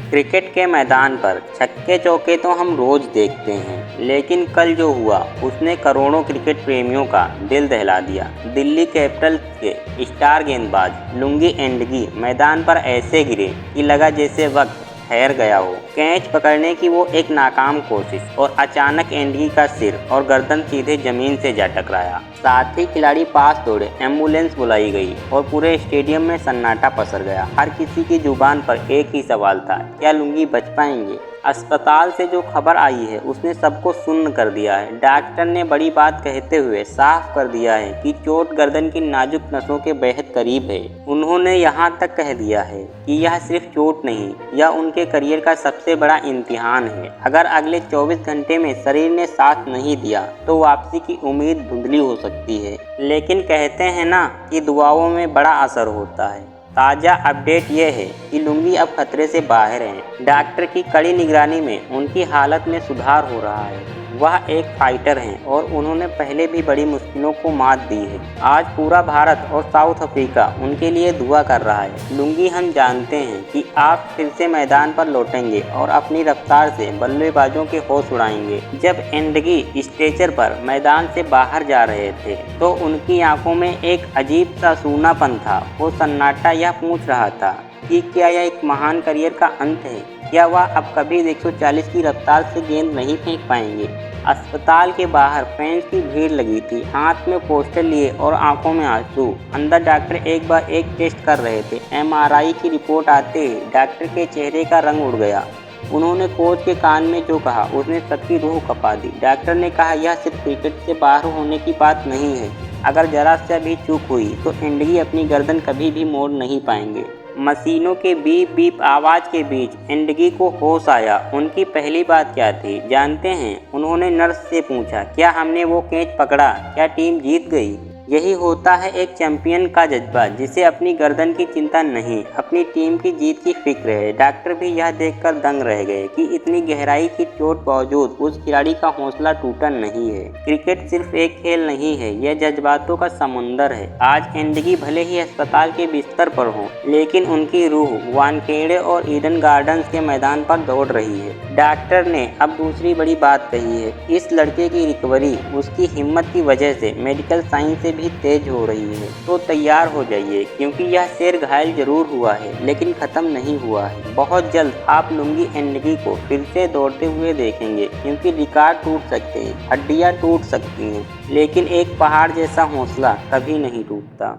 Cricket के मैदान पर छक्के चौके तो हम रोज देखते हैं, लेकिन कल जो हुआ उसने करोड़ों क्रिकेट प्रेमियों का दिल दहला दिया। दिल्ली कैपिटल्स के स्टार गेंदबाज लुंगी एंडगी मैदान पर ऐसे गिरे कि लगा जैसे वक्त ठहर गया हो। कैच पकड़ने की वो एक नाकाम कोशिश और अचानक एंडगी का सिर और गर्दन सीधे जमीन से जा टकराया। साथ ही खिलाड़ी पास दौड़े, एम्बुलेंस बुलाई गई और पूरे स्टेडियम में सन्नाटा पसर गया। हर किसी की जुबान पर एक ही सवाल था, क्या लुंगी बच पाएंगे? अस्पताल से जो खबर आई है उसने सबको सुन्न कर दिया है। डॉक्टर ने बड़ी बात कहते हुए साफ कर दिया है कि चोट गर्दन की नाजुक नसों के बेहद करीब है। उन्होंने यहाँ तक कह दिया है कि यह सिर्फ चोट नहीं, यह उनके करियर का सबसे बड़ा इम्तिहान है। अगर अगले 24 घंटे में शरीर ने साथ नहीं दिया तो वापसी की उम्मीद धुंधली हो सकती है। लेकिन कहते हैं ना कि दुआओं में बड़ा असर होता है। ताज़ा अपडेट ये है कि लुंगी अब खतरे से बाहर हैं। डॉक्टर की कड़ी निगरानी में उनकी हालत में सुधार हो रहा है। वह एक फाइटर हैं और उन्होंने पहले भी बड़ी मुश्किलों को मात दी है। आज पूरा भारत और साउथ अफ्रीका उनके लिए दुआ कर रहा है। लुंगी, हम जानते हैं कि आप फिर से मैदान पर लौटेंगे और अपनी रफ्तार से बल्लेबाजों के होश उड़ाएंगे। जब एंडगी स्ट्रेचर पर मैदान से बाहर जा रहे थे तो उनकी आंखों में एक अजीब सा सूनापन था। वो सन्नाटा यह पूछ रहा था कि क्या यह एक महान करियर का अंत है? क्या वह अब कभी 140 की रफ्तार से गेंद नहीं फेंक पाएंगे? अस्पताल के बाहर फैंस की भीड़ लगी थी, हाथ में पोस्टर लिए और आंखों में आंसू। अंदर डॉक्टर एक बार एक टेस्ट कर रहे थे। एमआरआई की रिपोर्ट आते ही डॉक्टर के चेहरे का रंग उड़ गया। उन्होंने कोच के कान में जो कहा उसने सबकी रूह कपा दी। डॉक्टर ने कहा, यह सिर्फ क्रिकेट से बाहर होने की बात नहीं है। अगर जरा सा भी चूक हुई तो एंडगी अपनी गर्दन कभी भी मोड़ नहीं पाएंगे। मशीनों के बीप बीप आवाज़ के बीच एंडगी को होश आया। उनकी पहली बात क्या थी जानते हैं? उन्होंने नर्स से पूछा, क्या हमने वो कैच पकड़ा? क्या टीम जीत गई? यही होता है एक चैंपियन का जज्बा, जिसे अपनी गर्दन की चिंता नहीं, अपनी टीम की जीत की फिक्र है। डॉक्टर भी यह देखकर दंग रह गए कि इतनी गहराई की चोट बावजूद उस खिलाड़ी का हौसला टूटा नहीं है। क्रिकेट सिर्फ एक खेल नहीं है, यह जज्बातों का समुंदर है। आज एंडगी भले ही अस्पताल के बिस्तर पर हो, लेकिन उनकी रूह वानखेड़े और ईडन गार्डन्स के मैदान पर दौड़ रही है। डॉक्टर ने अब दूसरी बड़ी बात कही है, इस लड़के की रिकवरी उसकी हिम्मत की वजह से मेडिकल साइंस से भी तेज हो रही है। तो तैयार हो जाइए, क्योंकि यह शेर घायल जरूर हुआ है लेकिन खत्म नहीं हुआ है। बहुत जल्द आप लुंगी एंडगी को फिर से दौड़ते हुए देखेंगे, क्योंकि रिकॉर्ड टूट सकते हैं, हड्डियां टूट सकती हैं, लेकिन एक पहाड़ जैसा हौसला कभी नहीं टूटता।